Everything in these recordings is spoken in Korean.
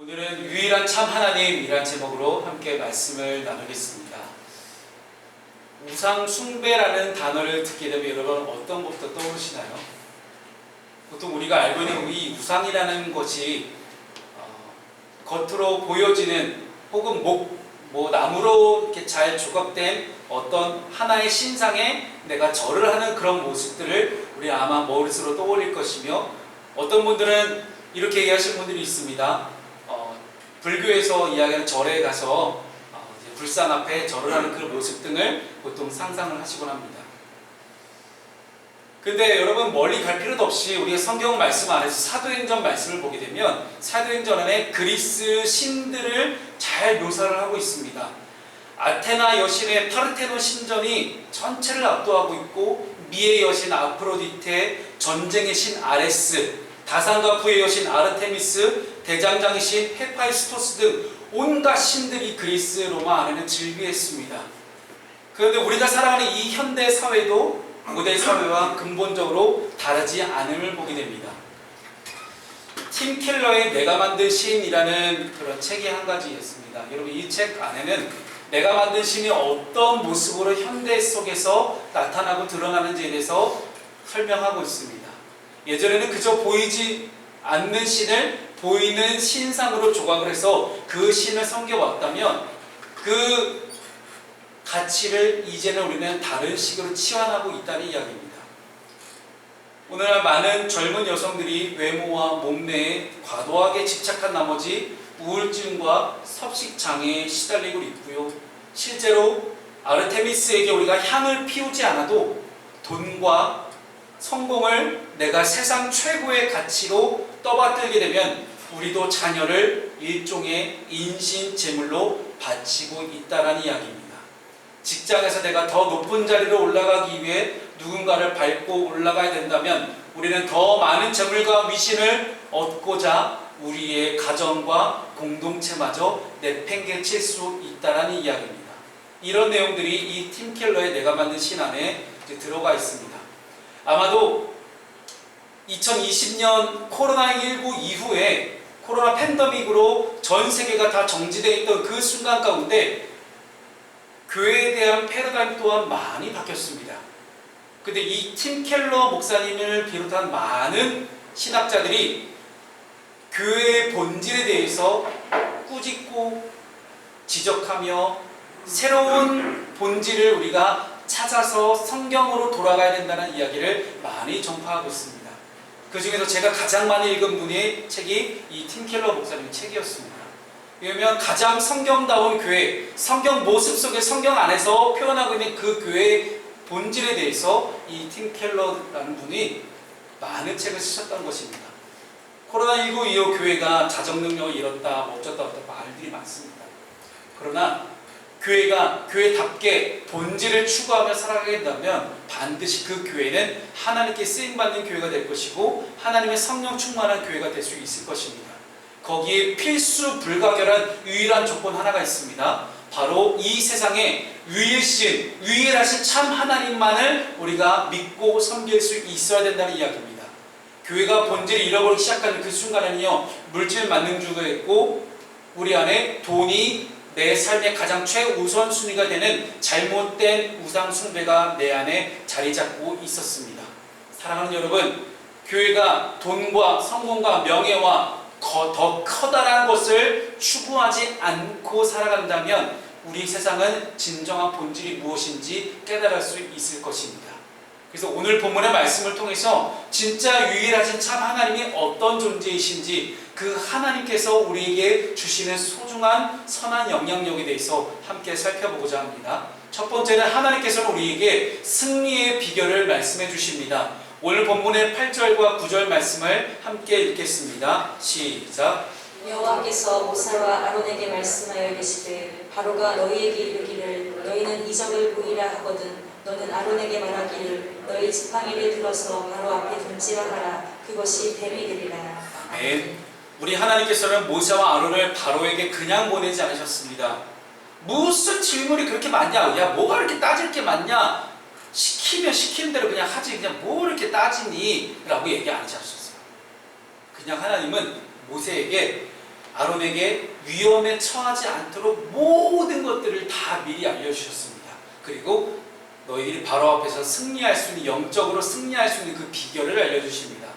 오늘은 유일한 참 하나님이란 제목으로 함께 말씀을 나누겠습니다. 우상 숭배라는 단어를 듣게 되면 여러분 어떤 것부터 떠오르시나요? 보통 우리가 알고 있는 이 우상이라는 것이 겉으로 보여지는 혹은 나무로 이렇게 잘 조각된 어떤 하나의 신상에 내가 절을 하는 그런 모습들을 우리 아마 머릿속으로 떠올릴 것이며, 어떤 분들은 이렇게 얘기하시는 분들이 있습니다. 불교에서 이야기하는 절에 가서 불상 앞에 절을 하는 그 모습 등을 보통 상상을 하시곤 합니다. 근데 여러분, 멀리 갈 필요도 없이 우리가 성경 말씀 안에서 사도행전 말씀을 보게 되면 사도행전 안에 그리스 신들을 잘 묘사를 하고 있습니다. 아테나 여신의 파르테논 신전이 전체를 압도하고 있고, 미의 여신 아프로디테, 전쟁의 신 아레스, 다산과 부의 여신 아르테미스, 대장장의 신 헤파이스토스 등 온갖 신들이 그리스 로마 안에는 즐비했습니다. 그런데 우리가 살아가는 이 현대 사회도 고대 사회와 근본적으로 다르지 않음을 보게 됩니다. 팀 켈러의 내가 만든 신이라는 그런 책이 한 가지 있습니다. 여러분, 이 책 안에는 내가 만든 신이 어떤 모습으로 현대 속에서 나타나고 드러나는지에 대해서 설명하고 있습니다. 예전에는 그저 보이지 않는 신을 보이는 신상으로 조각을 해서 그 신을 섬겨왔다면 그 가치를 이제는 우리는 다른 식으로 치환하고 있다는 이야기입니다. 오늘날 많은 젊은 여성들이 외모와 몸매에 과도하게 집착한 나머지 우울증과 섭식장애에 시달리고 있고요. 실제로 아르테미스에게 우리가 향을 피우지 않아도 돈과 성공을 내가 세상 최고의 가치로 떠받들게 되면 우리도 자녀를 일종의 인신 제물로 바치고 있다는 이야기입니다. 직장에서 내가 더 높은 자리로 올라가기 위해 누군가를 밟고 올라가야 된다면 우리는 더 많은 재물과 위신을 얻고자 우리의 가정과 공동체마저 내팽개칠 수 있다는 이야기입니다. 이런 내용들이 이 팀 켈러의 내가 만든 신 안에 들어가 있습니다. 아마도 2020년 코로나19 이후에 코로나 팬데믹으로 전 세계가 다 정지되어 있던 그 순간 가운데 교회에 대한 패러다임 또한 많이 바뀌었습니다. 근데 이 팀 켈러 목사님을 비롯한 많은 신학자들이 교회의 본질에 대해서 꾸짖고 지적하며 새로운 본질을 우리가 찾아서 성경으로 돌아가야 된다는 이야기를 많이 전파하고 있습니다. 그 중에서 제가 가장 많이 읽은 분의 책이 이 팀 켈러 목사님의 책이었습니다. 왜냐하면 가장 성경다운 교회, 성경 모습 속에 성경 안에서 표현하고 있는 그 교회의 본질에 대해서 이 팀 켈러라는 분이 많은 책을 쓰셨다는 것입니다. 코로나19 이후 교회가 자정 능력을 잃었다, 어쩌다 말들이 많습니다. 그러나 교회가 교회답게 본질을 추구하며 살아가게 된다면 반드시 그 교회는 하나님께 쓰임받는 교회가 될 것이고 하나님의 성령 충만한 교회가 될 수 있을 것입니다. 거기에 필수 불가결한 유일한 조건 하나가 있습니다. 바로 이 세상에 유일하신 참 하나님만을 우리가 믿고 섬길 수 있어야 된다는 이야기입니다. 교회가 본질을 잃어버리기 시작하는 그 순간에는요, 물질 만능주의가 있고 우리 안에 돈이 내 삶의 가장 최우선순위가 되는 잘못된 우상 숭배가 내 안에 자리 잡고 있었습니다. 사랑하는 여러분, 교회가 돈과 성공과 명예와 더 커다란 것을 추구하지 않고 살아간다면 우리 세상은 진정한 본질이 무엇인지 깨달을 수 있을 것입니다. 그래서 오늘 본문의 말씀을 통해서 진짜 유일하신 참 하나님이 어떤 존재이신지, 그 하나님께서 우리에게 주시는 소중한 선한 영향력에 대해서 함께 살펴보고자 합니다. 첫 번째는 하나님께서는 우리에게 승리의 비결을 말씀해 주십니다. 오늘 본문의 8절과 9절 말씀을 함께 읽겠습니다. 시작. 여호와께서 모세와 아론에게 말씀하여 이르시되 바로가 너희에게 이르기를 너희는 이적을 보이라 하거든 너는 아론에게 말하기를 너희 지팡이를 들어서 바로 앞에 던지라 하라. 그것이 뱀이 되리라. 아멘. 우리 하나님께서는 모세와 아론을 바로에게 그냥 보내지 않으셨습니다. 무슨 질문이 그렇게 많냐? 야, 뭐가 이렇게 따질 게 많냐? 시키면 시키는 대로 그냥 하지, 그냥 뭐 이렇게 따지니? 라고 얘기 안 하셨어요. 그냥 하나님은 모세에게 아론에게 위험에 처하지 않도록 모든 것들을 다 미리 알려주셨습니다. 그리고 너희들이 바로 앞에서 승리할 수 있는, 영적으로 승리할 수 있는 그 비결을 알려주십니다.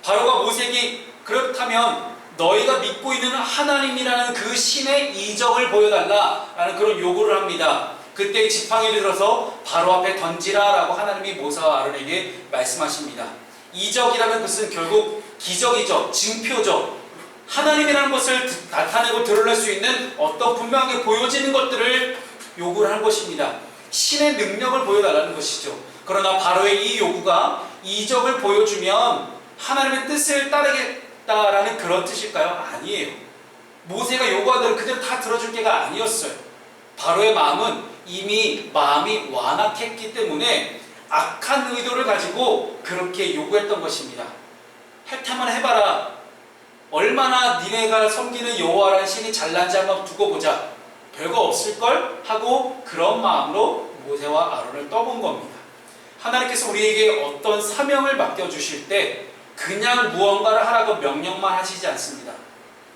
바로가 모세에게 그렇다면 너희가 믿고 있는 하나님이라는 그 신의 이적을 보여달라라는 그런 요구를 합니다. 그때 지팡이를 들어서 바로 앞에 던지라라고 하나님이 모세와 아론에게 말씀하십니다. 이적이라는 것은 결국 기적이죠. 증표죠. 하나님이라는 것을 나타내고 드러낼 수 있는 어떤 분명하게 보여지는 것들을 요구를 한 것입니다. 신의 능력을 보여달라는 것이죠. 그러나 바로의 이 요구가 이적을 보여주면 하나님의 뜻을 따르겠다라는 그런 뜻일까요? 아니에요. 모세가 요구한 대로 그대로 다 들어줄 게가 아니었어요. 바로의 마음은 이미 마음이 완악했기 때문에 악한 의도를 가지고 그렇게 요구했던 것입니다. 할 테면 해봐라. 얼마나 니네가 섬기는 여호와라는 신이 잘난지 한번 두고 보자. 별거 없을걸? 하고 그런 마음으로 모세와 아론을 떠본 겁니다. 하나님께서 우리에게 어떤 사명을 맡겨주실 때 그냥 무언가를 하라고 명령만 하시지 않습니다.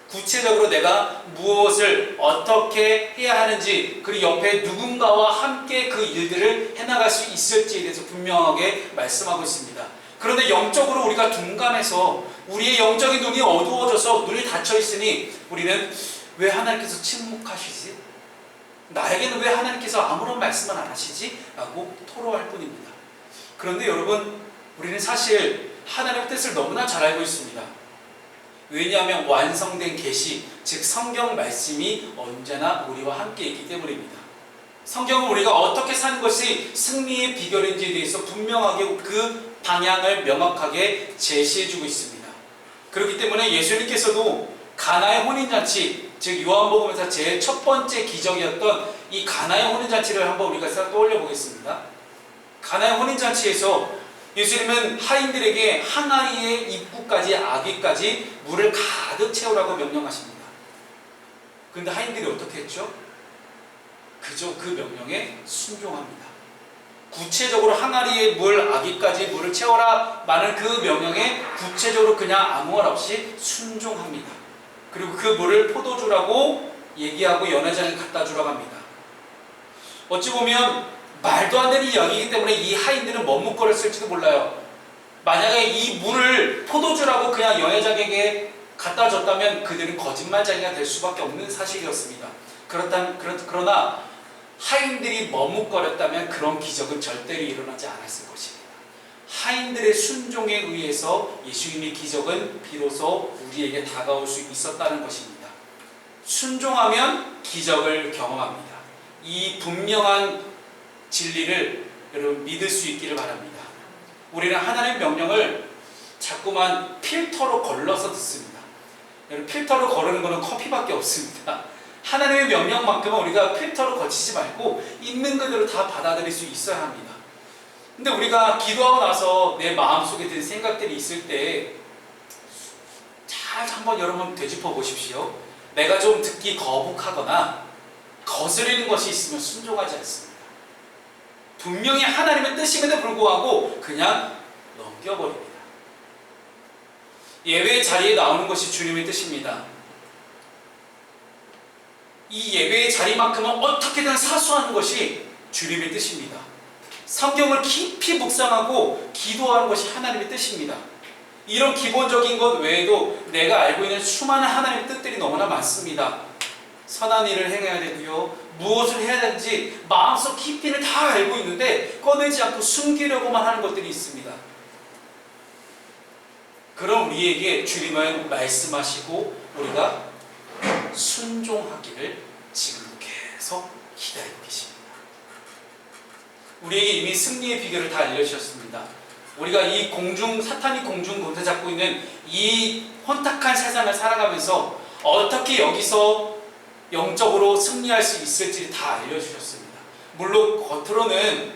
구체적으로 내가 무엇을 어떻게 해야 하는지, 그리고 옆에 누군가와 함께 그 일들을 해나갈 수 있을지에 대해서 분명하게 말씀하고 있습니다. 그런데 영적으로 우리가 둔감해서 우리의 영적인 눈이 어두워져서 눈이 닫혀 있으니 우리는 왜 하나님께서 침묵하시지? 나에게는 왜 하나님께서 아무런 말씀을 안 하시지? 라고 토로할 뿐입니다. 그런데 여러분, 우리는 사실 하나님의 뜻을 너무나 잘 알고 있습니다. 왜냐하면 완성된 계시, 즉 성경 말씀이 언제나 우리와 함께 있기 때문입니다. 성경은 우리가 어떻게 사는 것이 승리의 비결인지에 대해서 분명하게 그 방향을 명확하게 제시해주고 있습니다. 그렇기 때문에 예수님께서도 가나의 혼인잔치, 즉 요한복음에서 제일 첫 번째 기적이었던 이 가나의 혼인잔치를 한번 우리가 떠올려 보겠습니다. 가나의 혼인잔치에서 예수님은 하인들에게 항아리의 입구까지 아귀까지 물을 가득 채우라고 명령하십니다. 그런데 하인들이 어떻게 했죠? 그저 그 명령에 순종합니다. 구체적으로 항아리의 물, 아귀까지 물을 채워라 많은 그 명령에 구체적으로 그냥 아무 말 없이 순종합니다. 그리고 그 물을 포도주라고 얘기하고 연회장에 갖다 주라고 합니다. 어찌 보면 말도 안 되는 이야기이기 때문에 이 하인들은 머뭇거렸을지도 몰라요. 만약에 이 물을 포도주라고 그냥 연회장에게 갖다 줬다면 그들은 거짓말쟁이가 될 수밖에 없는 사실이었습니다. 그러나 하인들이 머뭇거렸다면 그런 기적은 절대로 일어나지 않았을 것입니다. 하인들의 순종에 의해서 예수님의 기적은 비로소 우리에게 다가올 수 있었다는 것입니다. 순종하면 기적을 경험합니다. 이 분명한 진리를 여러분 믿을 수 있기를 바랍니다. 우리는 하나님의 명령을 자꾸만 필터로 걸러서 듣습니다. 여러분, 필터로 거르는 것은 커피밖에 없습니다. 하나님의 명령만큼은 우리가 필터로 거치지 말고 있는 그대로 다 받아들일 수 있어야 합니다. 근데 우리가 기도하고 나서 내 마음속에 든 생각들이 있을 때 잘 한번 여러분 되짚어 보십시오. 내가 좀 듣기 거북하거나 거스르는 것이 있으면 순종하지 않습니다. 분명히 하나님의 뜻임에도 불구하고 그냥 넘겨버립니다. 예배의 자리에 나오는 것이 주님의 뜻입니다. 이 예배의 자리만큼은 어떻게든 사수하는 것이 주님의 뜻입니다. 성경을 깊이 묵상하고 기도하는 것이 하나님의 뜻입니다. 이런 기본적인 것 외에도 내가 알고 있는 수많은 하나님의 뜻들이 너무나 많습니다. 선한 일을 행해야 되고요, 무엇을 해야 되는지 마음속 깊이를 다 알고 있는데 꺼내지 않고 숨기려고만 하는 것들이 있습니다. 그럼 우리에게 주님은 말씀하시고 우리가 순종하기를 지금 계속 기다리고 계십니다. 우리에게 이미 승리의 비결을 다 알려주셨습니다. 우리가 이 사탄이 공중 권세 잡고 있는 이 혼탁한 세상을 살아가면서 어떻게 여기서 영적으로 승리할 수 있을지 다 알려주셨습니다. 물론 겉으로는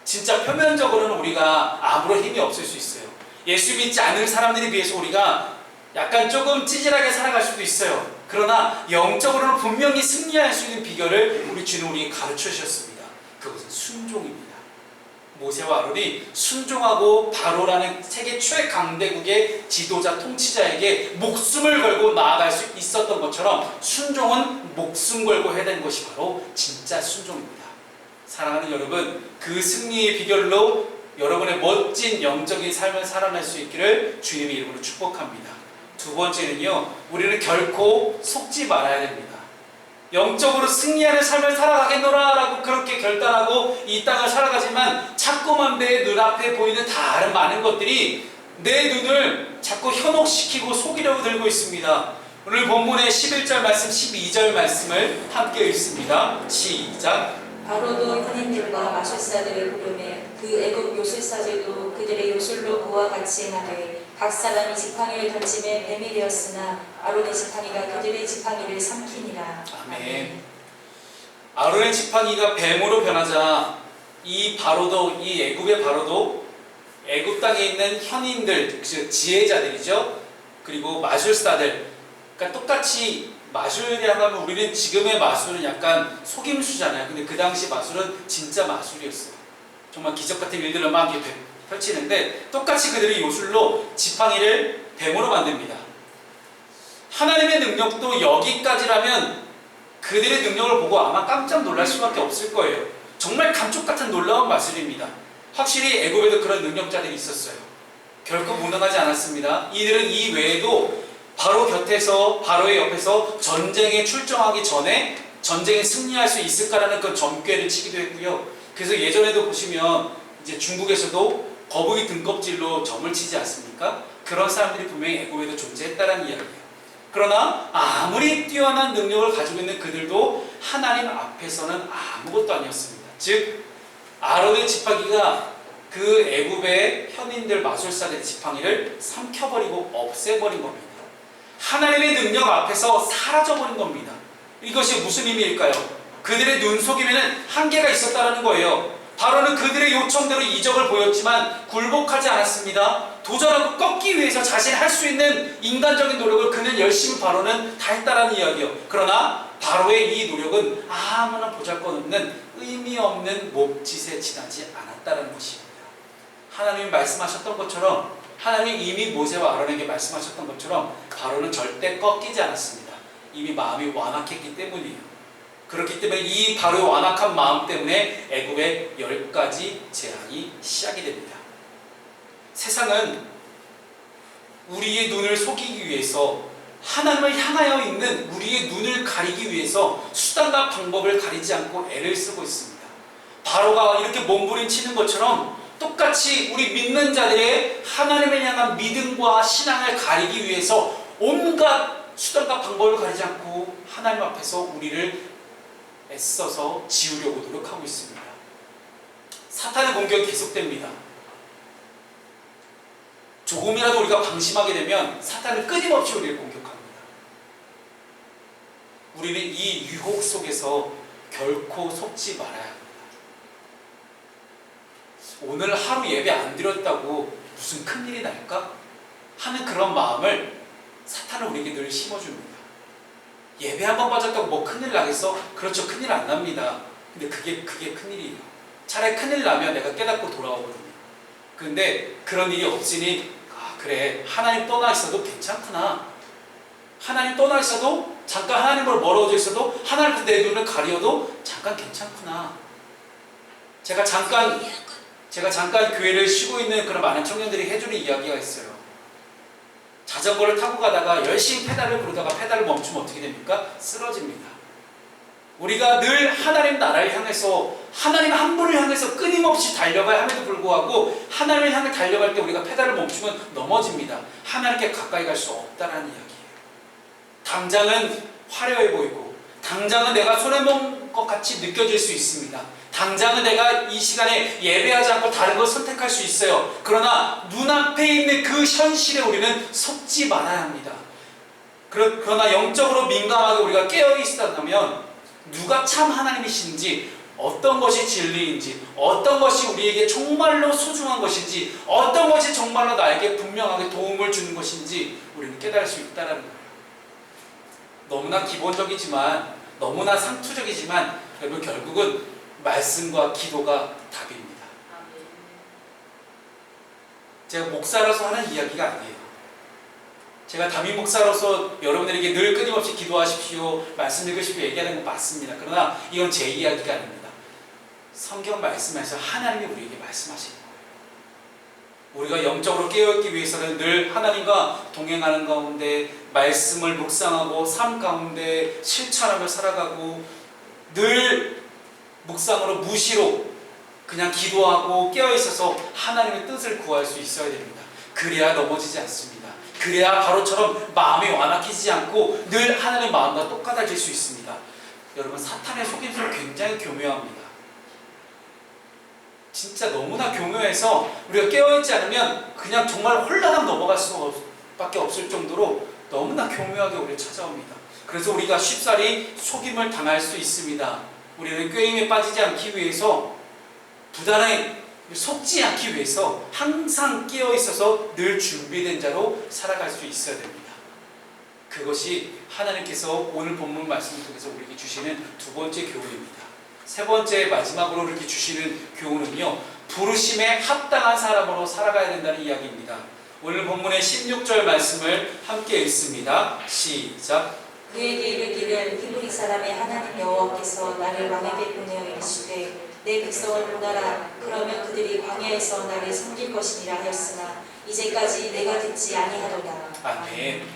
진짜 표면적으로는 우리가 아무런 힘이 없을 수 있어요. 예수 믿지 않는 사람들에 비해서 우리가 약간 조금 찌질하게 살아갈 수도 있어요. 그러나 영적으로는 분명히 승리할 수 있는 비결을 우리 주는 우리에게 가르쳐 주셨습니다. 그것은 순종입니다. 모세와 아론이 순종하고 바로라는 세계 최강대국의 지도자 통치자에게 목숨을 걸고 나아갈 수 있었던 것처럼 순종은 목숨 걸고 해야 되는 것이 바로 진짜 순종입니다. 사랑하는 여러분, 그 승리의 비결로 여러분의 멋진 영적인 삶을 살아낼 수 있기를 주님의 이름으로 축복합니다. 두 번째는요, 우리는 결코 속지 말아야 됩니다. 영적으로 승리하는 삶을 살아가겠노라 라고 그렇게 결단하고 이 땅을 살아가지만 자꾸만 내 눈앞에 보이는 다른 많은 것들이 내 눈을 자꾸 현혹시키고 속이려고 들고 있습니다. 오늘 본문의 11절 말씀, 12절 말씀을 함께 읽습니다. 시작. 바로도 현인들과 마술사들을 부르매 그 애국 요술사들도 그들의 요술로 그와 같이 행하되 각 사람이 지팡이를 던짐에 뱀이 되었으나 아론의 지팡이가 그들의 지팡이를 삼키니라. 아멘. 아론의 지팡이가 뱀으로 변하자 이 바로도, 이 애굽의 바로도 애굽 땅에 있는 현인들, 즉 지혜자들이죠. 그리고 마술사들, 그러니까 똑같이 마술이라고 하면 우리는 지금의 마술은 약간 속임수잖아요. 근데 그 당시 마술은 진짜 마술이었어요. 정말 기적 같은 일들을 막 이렇게 펼치는데 똑같이 그들이 요술로 지팡이를 뱀으로 만듭니다. 하나님의 능력도 여기까지라면 그들의 능력을 보고 아마 깜짝 놀랄 수밖에 없을 거예요. 정말 감쪽 같은 놀라운 마술입니다. 확실히 애굽에도 그런 능력자들이 있었어요. 결코 무능하지 않았습니다. 이들은 이 외에도 바로 곁에서, 바로의 옆에서 전쟁에 출정하기 전에 전쟁에 승리할 수 있을까라는 그 점괘를 치기도 했고요. 그래서 예전에도 보시면 이제 중국에서도 거북이 등껍질로 점을 치지 않습니까? 그런 사람들이 분명히 애굽에도 존재했다는 이야기예요. 그러나 아무리 뛰어난 능력을 가지고 있는 그들도 하나님 앞에서는 아무것도 아니었습니다. 즉 아론의 지팡이가 그 애굽의 현인들 마술사들의 지팡이를 삼켜버리고 없애버린 겁니다. 하나님의 능력 앞에서 사라져버린 겁니다. 이것이 무슨 의미일까요? 그들의 눈 속임에는 한계가 있었다는 거예요. 바로는 그들의 요청대로 이적을 보였지만 굴복하지 않았습니다. 도전하고 꺾기 위해서 자신이 할 수 있는 인간적인 노력을 그는 열심히 바로는 다 했다는 이야기예요. 그러나 바로의 이 노력은 아무나 보잘것없는 의미 없는 몸짓에 지나지 않았다는 것입니다. 하나님이 말씀하셨던 것처럼, 하나님이 이미 모세와 아론에게 말씀하셨던 것처럼 바로는 절대 꺾이지 않았습니다. 이미 마음이 완악했기 때문이에요. 그렇기 때문에 이 바로의 완악한 마음 때문에 애굽의 10가지 재앙이 시작이 됩니다. 세상은 우리의 눈을 속이기 위해서, 하나님을 향하여 있는 우리의 눈을 가리기 위해서 수단과 방법을 가리지 않고 애를 쓰고 있습니다. 바로가 이렇게 몸부림치는 것처럼 똑같이 우리 믿는 자들의 하나님을 향한 믿음과 신앙을 가리기 위해서 온갖 수단과 방법을 가리지 않고 하나님 앞에서 우리를 애써서 지우려고 노력하고 있습니다. 사탄의 공격이 계속됩니다. 조금이라도 우리가 방심하게 되면 사탄은 끊임없이 우리를 공격합니다. 우리는 이 유혹 속에서 결코 속지 말아야 합니다. 오늘 하루 예배 안 드렸다고 무슨 큰일이 날까? 하는 그런 마음을 사탄은 우리에게 늘 심어줍니다. 예배 한 번 빠졌다고 뭐 큰일 나겠어? 그렇죠, 큰일 안 납니다. 근데 그게 큰일이에요. 차라리 큰일 나면 내가 깨닫고 돌아오거든요. 그런데 그런 일이 없으니 그래, 하나님 떠나 있어도 괜찮구나. 하나님 떠나 있어도, 잠깐 하나님으로 멀어져 있어도, 하나님께 내 눈을 가려도 잠깐 괜찮구나. 제가 잠깐 교회를 쉬고 있는 그런 많은 청년들이 해주는 이야기가 있어요. 자전거를 타고 가다가 열심히 페달을 부르다가 페달을 멈추면 어떻게 됩니까? 쓰러집니다. 우리가 늘 하나님 나라를 향해서, 하나님 한 분을 향해서 끊임없이 달려가야 함에도 불구하고 하나님을 향해 달려갈 때 우리가 페달을 멈추면 넘어집니다. 하나님께 가까이 갈 수 없다는 이야기예요. 당장은 화려해 보이고, 당장은 내가 손해본 것 같이 느껴질 수 있습니다. 당장은 내가 이 시간에 예배하지 않고 다른 걸 선택할 수 있어요. 그러나 눈앞에 있는 그 현실에 우리는 속지 말아야 합니다. 그러나 영적으로 민감하게 우리가 깨어 있었다면 누가 참 하나님이신지, 어떤 것이 진리인지, 어떤 것이 우리에게 정말로 소중한 것인지, 어떤 것이 정말로 나에게 분명하게 도움을 주는 것인지 우리는 깨달을 수 있다는 거예요. 너무나 기본적이지만, 너무나 상투적이지만 여러분 결국은 말씀과 기도가 답입니다. 제가 목사로서 하는 이야기가 아니에요. 제가 담임 목사로서 여러분들에게 늘 끊임없이 기도하십시오, 말씀 읽으십시오 얘기하는 건 맞습니다. 그러나 이건 제 이야기가 아닙니다. 성경 말씀에서 하나님이 우리에게 말씀하시는 거예요. 우리가 영적으로 깨어있기 위해서는 늘 하나님과 동행하는 가운데 말씀을 묵상하고 삶 가운데 실천하며 살아가고 늘 묵상으로 무시로 그냥 기도하고 깨어있어서 하나님의 뜻을 구할 수 있어야 됩니다. 그래야 넘어지지 않습니다. 그래야 바로처럼 마음이 완악해지지 않고 늘 하나님의 마음과 똑같아질 수 있습니다. 여러분, 사탄의 속임수는 굉장히 교묘합니다. 진짜 너무나 교묘해서 우리가 깨어있지 않으면 그냥 정말 홀라당 넘어갈 수밖에 없을 정도로 너무나 교묘하게 우리를 찾아옵니다. 그래서 우리가 쉽사리 속임을 당할 수 있습니다. 우리는 꾀임에 빠지지 않기 위해서, 부단하게 속지 않기 위해서 항상 깨어있어서 늘 준비된 자로 살아갈 수 있어야 됩니다. 그것이 하나님께서 오늘 본문 말씀을 통해서 우리에게 주시는 두 번째 교훈입니다. 세 번째, 마지막으로 이렇게 주시는 교훈은요, 부르심에 합당한 사람으로 살아가야 된다는 이야기입니다. 오늘 본문의 16절 말씀을 함께 읽습니다. 시작. 그에게 이르기를 히브리 사람의 하나님 여호와께서 나를 왕에게 보내어 이르시되 내 백성을 보내라. 그러면 그들이 광야에서 나를 섬길 것이니라 하였으나 이제까지 내가 듣지 아니하도다. 아멘.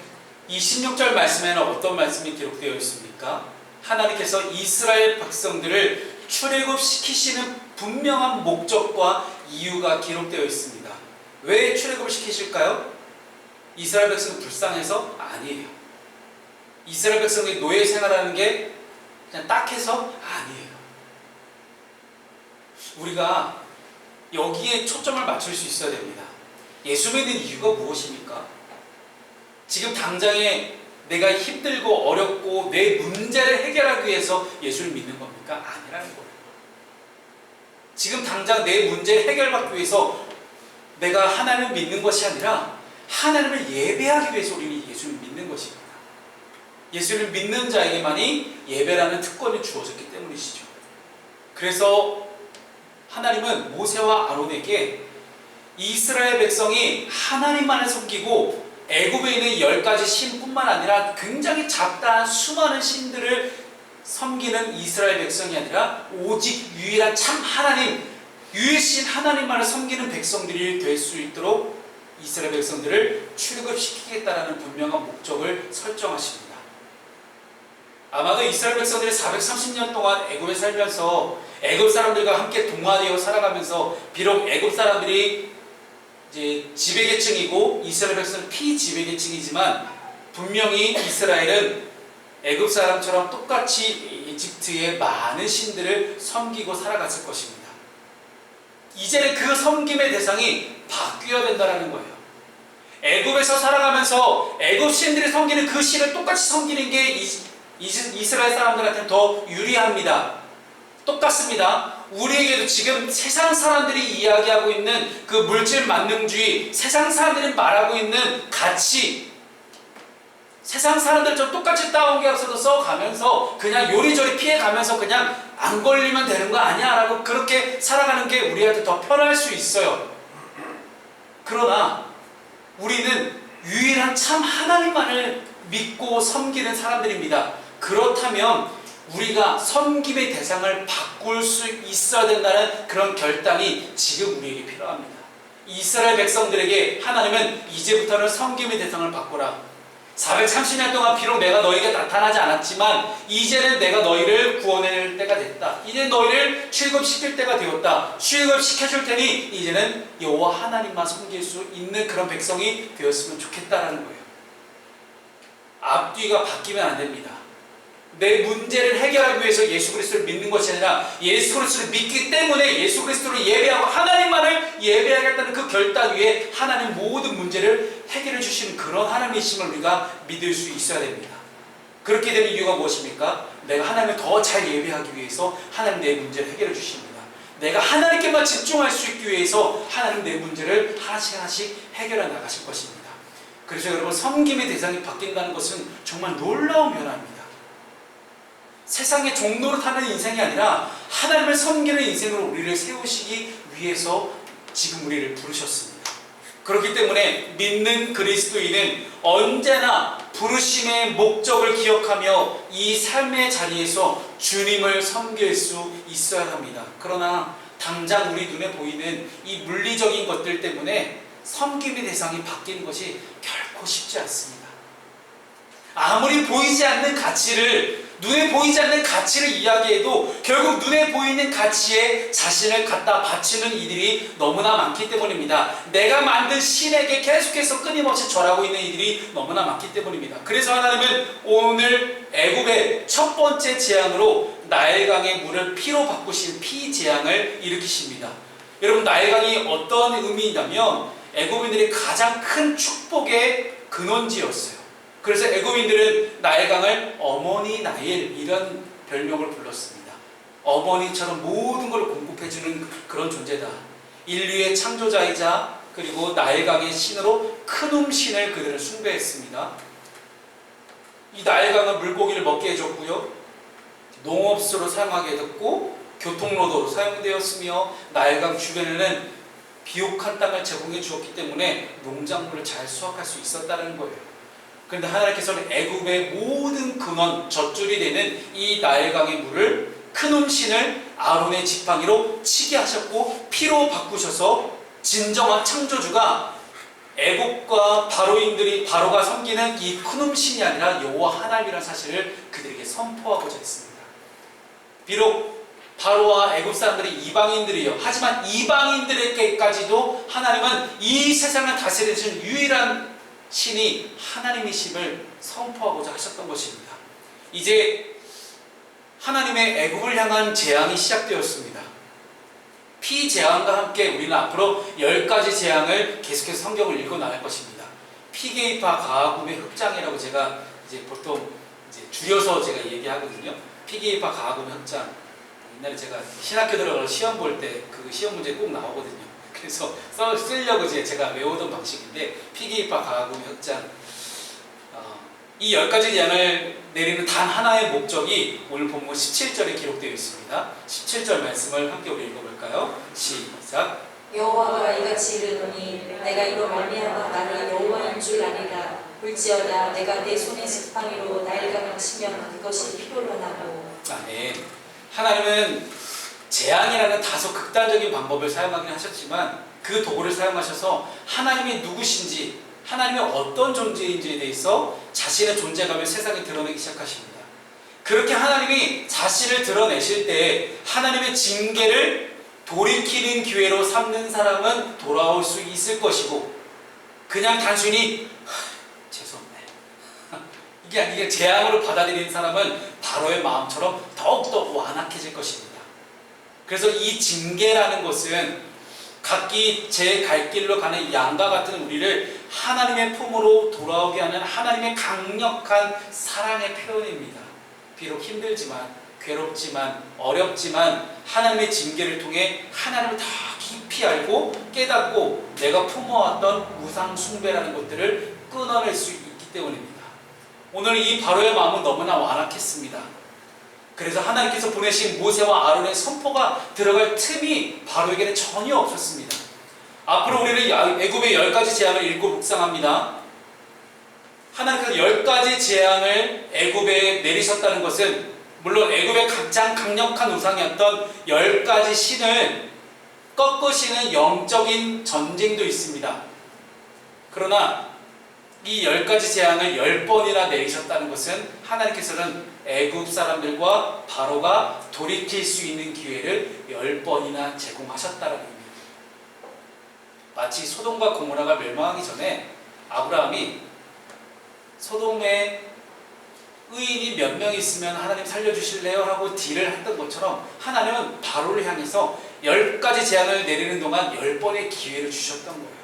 이 16절 말씀에는 어떤 말씀이 기록되어 있습니까? 하나님께서 이스라엘 백성들을 출애굽시키시는 분명한 목적과 이유가 기록되어 있습니다. 왜 출애굽을 시키실까요? 이스라엘 백성은 불쌍해서? 아니에요. 이스라엘 백성이 노예 생활하는 게 그냥 딱해서? 아니에요. 우리가 여기에 초점을 맞출 수 있어야 됩니다. 예수 믿는 이유가 무엇입니까? 지금 당장에 내가 힘들고 어렵고 내 문제를 해결하기 위해서 예수를 믿는 겁니까? 아니라는 거예요. 지금 당장 내 문제를 해결받기 위해서 내가 하나님을 믿는 것이 아니라 하나님을 예배하기 위해서 우리는 예수를 믿는 것입니다. 예수를 믿는 자에게만이 예배라는 특권이 주어졌기 때문이시죠. 그래서 하나님은 모세와 아론에게 이스라엘 백성이 하나님만을 섬기고 애굽에 있는 10가지 신뿐만 아니라 굉장히 잡다한 수많은 신들을 섬기는 이스라엘 백성이 아니라 오직 유일한 참 하나님, 유일신 하나님만을 섬기는 백성들이 될 수 있도록 이스라엘 백성들을 출애굽시키겠다라는 분명한 목적을 설정하십니다. 아마도 이스라엘 백성들이 430년 동안 애굽에 살면서 애굽 사람들과 함께 동화되어 살아가면서 비록 애굽 사람들이 이제 지배계층이고 이스라엘 백성은 피지배계층이지만 분명히 이스라엘은 애굽 사람처럼 똑같이 이집트의 많은 신들을 섬기고 살아갔을 것입니다. 이제는 그 섬김의 대상이 바뀌어야 된다는 거예요. 애굽에서 살아가면서 애굽 신들이 섬기는 그 신을 똑같이 섬기는 게 이스라엘 사람들한테는 더 유리합니다. 똑같습니다. 우리에게도 지금 세상 사람들이 이야기하고 있는 그 물질 만능주의, 세상 사람들이 말하고 있는 가치, 세상 사람들처럼 똑같이 따온 계약서도 써가면서 그냥 요리조리 피해가면서 그냥 안 걸리면 되는 거 아니야 라고 그렇게 살아가는 게 우리한테 더 편할 수 있어요. 그러나 우리는 유일한 참 하나님만을 믿고 섬기는 사람들입니다. 그렇다면 우리가 섬김의 대상을 바꿀 수 있어야 된다는 그런 결단이 지금 우리에게 필요합니다. 이스라엘 백성들에게 하나님은 이제부터는 섬김의 대상을 바꾸라. 430년 동안 비록 내가 너에게 나타나지 않았지만 이제는 내가 너희를 구원할 때가 됐다. 이제 너희를 출애굽시킬 때가 되었다. 출애굽시켜줄 테니 이제는 여호와 하나님만 섬길 수 있는 그런 백성이 되었으면 좋겠다라는 거예요. 앞뒤가 바뀌면 안 됩니다. 내 문제를 해결하기 위해서 예수 그리스도를 믿는 것이 아니라 예수 그리스도를 믿기 때문에 예수 그리스도를 예배하고 하나님만을 예배하겠다는 그 결단 위에 하나님 모든 문제를 해결해 주시는 그런 하나님이심을 우리가 믿을 수 있어야 됩니다. 그렇게 되는 이유가 무엇입니까? 내가 하나님을 더 잘 예배하기 위해서 하나님 내 문제를 해결해 주십니다. 내가 하나님께만 집중할 수 있기 위해서 하나님 내 문제를 하나씩 하나씩 해결해 나가실 것입니다. 그래서 여러분, 섬김의 대상이 바뀐다는 것은 정말 놀라운 변화입니다. 세상의 종로를 타는 인생이 아니라 하나님을 섬기는 인생으로 우리를 세우시기 위해서 지금 우리를 부르셨습니다. 그렇기 때문에 믿는 그리스도인은 언제나 부르심의 목적을 기억하며 이 삶의 자리에서 주님을 섬길 수 있어야 합니다. 그러나 당장 우리 눈에 보이는 이 물리적인 것들 때문에 섬김의 대상이 바뀌는 것이 결코 쉽지 않습니다. 아무리 보이지 않는 가치를, 눈에 보이지 않는 가치를 이야기해도 결국 눈에 보이는 가치에 자신을 갖다 바치는 이들이 너무나 많기 때문입니다. 내가 만든 신에게 계속해서 끊임없이 절하고 있는 이들이 너무나 많기 때문입니다. 그래서 하나님은 오늘 애굽의 첫 번째 재앙으로 나일강의 물을 피로 바꾸신 피재앙을 일으키십니다. 여러분, 나일강이 어떤 의미냐면 애굽인들이 가장 큰 축복의 근원지였어요. 그래서 애굽인들은 나일강을 어머니 나일, 이런 별명을 불렀습니다. 어머니처럼 모든 걸 공급해주는 그런 존재다. 인류의 창조자이자 그리고 나일강의 신으로 크눔 신을 그들은 숭배했습니다. 이 나일강은 물고기를 먹게 해줬고요, 농업수로 사용하게 해줬고, 교통로도로 사용되었으며, 나일강 주변에는 비옥한 땅을 제공해 주었기 때문에 농작물을 잘 수확할 수 있었다는 거예요. 그런데 하나님께서는 애굽의 모든 근원, 젖줄이 되는 이 나일강의 물을 크눔 신을 아론의 지팡이로 치게 하셨고 피로 바꾸셔서 진정한 창조주가 애굽과 바로가 섬기는 이 크눔 신이 아니라 여호와 하나님이라는 사실을 그들에게 선포하고자 했습니다. 비록 바로와 애굽 사람들이 이방인들이에요. 하지만 이방인들에게까지도 하나님은 이 세상을 다스리시는 유일한 신이 하나님이심을 선포하고자 하셨던 것입니다. 이제 하나님의 애굽을 향한 재앙이 시작되었습니다. 피재앙과 함께 우리는 앞으로 10가지 재앙을 계속해서 성경을 읽어 나갈 것입니다. 피게이파 가하굼의 흑장이라고 제가 이제 보통 줄여서 제가 얘기하거든요. 피게이파 가하굼의 흑장. 옛날에 제가 신학교 들어가서 시험 볼 때 그 시험 문제 꼭 나오거든요. 그래서 쓰려고 제가 외우던 방식인데, 피게이파 가하굼의 흑장. 이 10가지 재앙을 내리는 단 하나의 목적이 오늘 본문 17절에 기록되어 있습니다. 17절 말씀을 함께 우리 읽어볼까요? 시작. 여호와가 이같이 이르노니 내가 이로 말미암아 나를 여호와인 줄 아니라 볼지어다 내가 내 손의 지팡이로 나일강을 치면 그것이 피로로 나고. 아멘. 하나님은 재앙이라는 다소 극단적인 방법을 사용하긴 하셨지만 그 도구를 사용하셔서 하나님이 누구신지, 하나님의 어떤 존재인지에 대해서 자신의 존재감을 세상에 드러내기 시작하십니다. 그렇게 하나님이 자신을 드러내실 때 하나님의 징계를 돌이키는 기회로 삼는 사람은 돌아올 수 있을 것이고, 그냥 단순히 죄송해 이게 재앙으로 받아들이는 사람은 바로의 마음처럼 더욱더 완악해질 것입니다. 그래서 이 징계라는 것은 각기 제 갈 길로 가는 양과 같은 우리를 하나님의 품으로 돌아오게 하는 하나님의 강력한 사랑의 표현입니다. 비록 힘들지만, 괴롭지만, 어렵지만 하나님의 징계를 통해 하나님을 더 깊이 알고 깨닫고 내가 품어왔던 우상 숭배라는 것들을 끊어낼 수 있기 때문입니다. 오늘 이 바로의 마음은 너무나 완악했습니다. 그래서 하나님께서 보내신 모세와 아론의 선포가 들어갈 틈이 바로에게는 전혀 없었습니다. 앞으로 우리는 애굽의 10가지 재앙을 읽고 묵상합니다. 하나님께서 10가지 재앙을 애굽에 내리셨다는 것은 물론 애굽의 가장 강력한 우상이었던 10가지 신을 꺾으시는 영적인 전쟁도 있습니다. 그러나 이 10가지 재앙을 10번이나 내리셨다는 것은 하나님께서는 애굽 사람들과 바로가 돌이킬 수 있는 기회를 10번이나 제공하셨다는 의미입니다. 마치 소돔과 고모라가 멸망하기 전에 아브라함이 소돔에 의인이 몇 명 있으면 하나님 살려주실래요? 하고 딜을 했던 것처럼 하나님은 바로를 향해서 10가지 재앙을 내리는 동안 10번의 기회를 주셨던 거예요.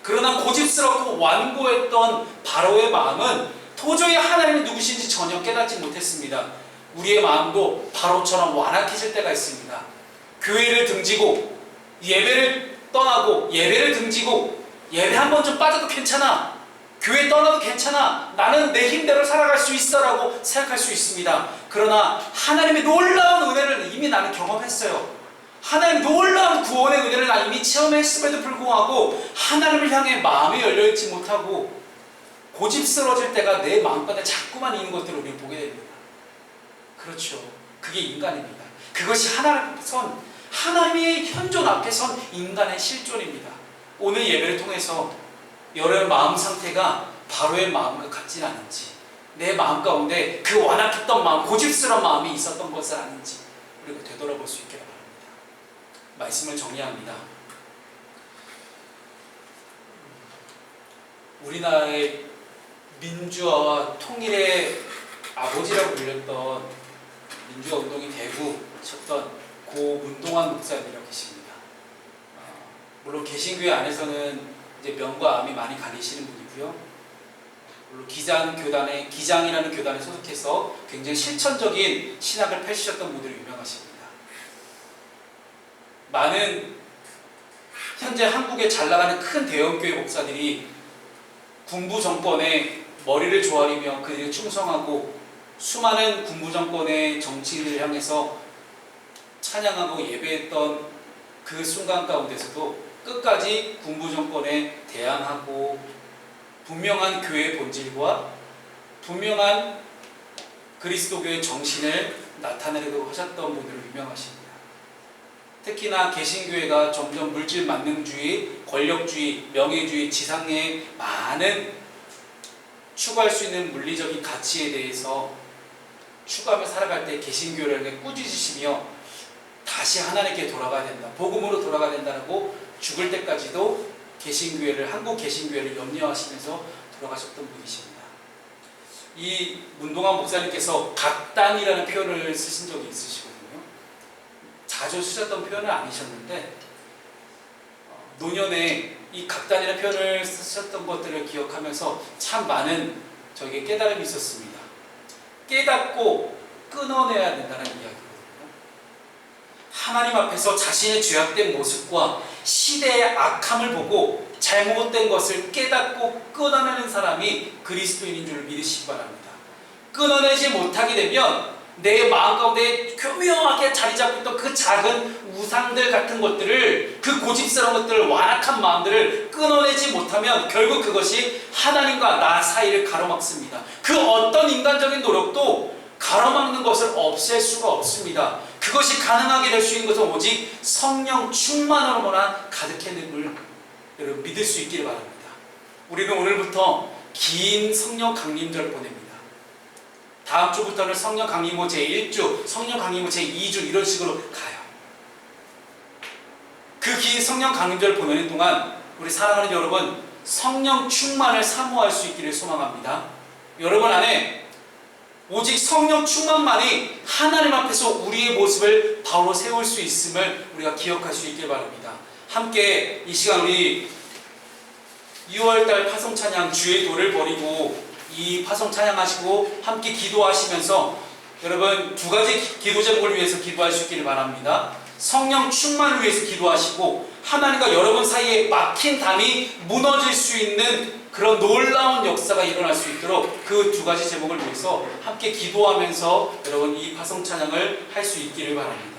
그러나 고집스럽고 완고했던 바로의 마음은 도저히 하나님이 누구신지 전혀 깨닫지 못했습니다. 우리의 마음도 바로처럼 완악해질 때가 있습니다. 교회를 등지고 예배를 떠나고 예배를 등지고 예배 한 번 좀 빠져도 괜찮아, 교회 떠나도 괜찮아, 나는 내 힘대로 살아갈 수 있어 라고 생각할 수 있습니다. 그러나 하나님의 놀라운 은혜를 이미 나는 경험했어요. 하나님 놀라운 구원의 은혜를 나 이미 체험했음에도 불구하고 하나님을 향해 마음이 열려있지 못하고 고집스러워질 때가 내 마음가운데 자꾸만 있는 것들을 우리는 보게 됩니다. 그렇죠. 그게 인간입니다. 그것이 하나님의 현존 앞에 선 인간의 실존입니다. 오늘 예배를 통해서 여러분의 마음 상태가 바로의 마음과 같진 않은지, 내 마음 가운데 그 완악했던 마음, 고집스러운 마음이 있었던 것을 아는지 우리가 되돌아볼 수 있기를 바랍니다. 말씀을 정리합니다. 우리나라의 민주화와 통일의 아버지라고 불렸던 민주화 운동이 대구 쳤던 고 문동환 목사님이라고 계십니다. 물론 개신교회 안에서는 이제 명과 암이 많이 가리시는 분이고요. 물론 기장이라는 교단에 소속해서 굉장히 실천적인 신학을 펼치셨던 분들이 유명하십니다. 많은 현재 한국에 잘 나가는 큰 대형교회 목사들이 군부 정권에 머리를 조아리며 그들이 충성하고 수많은 군부 정권의 정치인을 향해서 찬양하고 예배했던 그 순간 가운데서도 끝까지 군부 정권에 대항하고 분명한 교회의 본질과 분명한 그리스도교의 정신을 나타내려고 하셨던 분들로 유명하십니다. 특히나 개신교회가 점점 물질 만능주의, 권력주의, 명예주의, 지상의 많은 추구할 수 있는 물리적인 가치에 대해서 추구하며 살아갈 때 개신교회를 꾸짖으시며 다시 하나님께 돌아가야 된다, 복음으로 돌아가야 된다고 죽을 때까지도 한국 개신교회를 염려하시면서 돌아가셨던 분이십니다. 이 문동환 목사님께서 각단이라는 표현을 쓰신 적이 있으시거든요. 자주 쓰셨던 표현은 아니셨는데 노년에 이 각단이라는 표현을 쓰셨던 것들을 기억하면서 참 많은 저에게 깨달음이 있었습니다. 깨닫고 끊어내야 된다는 이야기거든요. 하나님 앞에서 자신의 죄악된 모습과 시대의 악함을 보고 잘못된 것을 깨닫고 끊어내는 사람이 그리스도인인 줄 믿으시기 바랍니다. 끊어내지 못하게 되면 내 마음 가운데 교묘하게 자리 잡고 있던 그 작은 우상들 같은 것들을, 그 고집스러운 것들을, 완악한 마음들을 끊어내지 못하면 결국 그것이 하나님과 나 사이를 가로막습니다. 그 어떤 인간적인 노력도 가로막는 것을 없앨 수가 없습니다. 그것이 가능하게 될 수 있는 것은 오직 성령 충만으로만 가득했음을 여러분 믿을 수 있기를 바랍니다. 우리는 오늘부터 긴 성령 강림절을 보냅니다. 다음 주부터는 성령 강림호 제1주, 성령 강림호 제2주 이런 식으로 가요. 그 긴 성령 강림절 보내는 동안 우리 사랑하는 여러분, 성령 충만을 사모할 수 있기를 소망합니다. 여러분 안에 오직 성령 충만만이 하나님 앞에서 우리의 모습을 바로 세울 수 있음을 우리가 기억할 수 있길 바랍니다. 함께 이 시간 우리 6월달 파송 찬양 주의 도를 버리고 이 파송 찬양하시고 함께 기도하시면서 여러분 두 가지 기도 제목을 위해서 기도할 수 있기를 바랍니다. 성령 충만을 위해서 기도하시고 하나님과 여러분 사이에 막힌 담이 무너질 수 있는 그런 놀라운 역사가 일어날 수 있도록 그 두 가지 제목을 위해서 함께 기도하면서 여러분 이 파송 찬양을 할 수 있기를 바랍니다.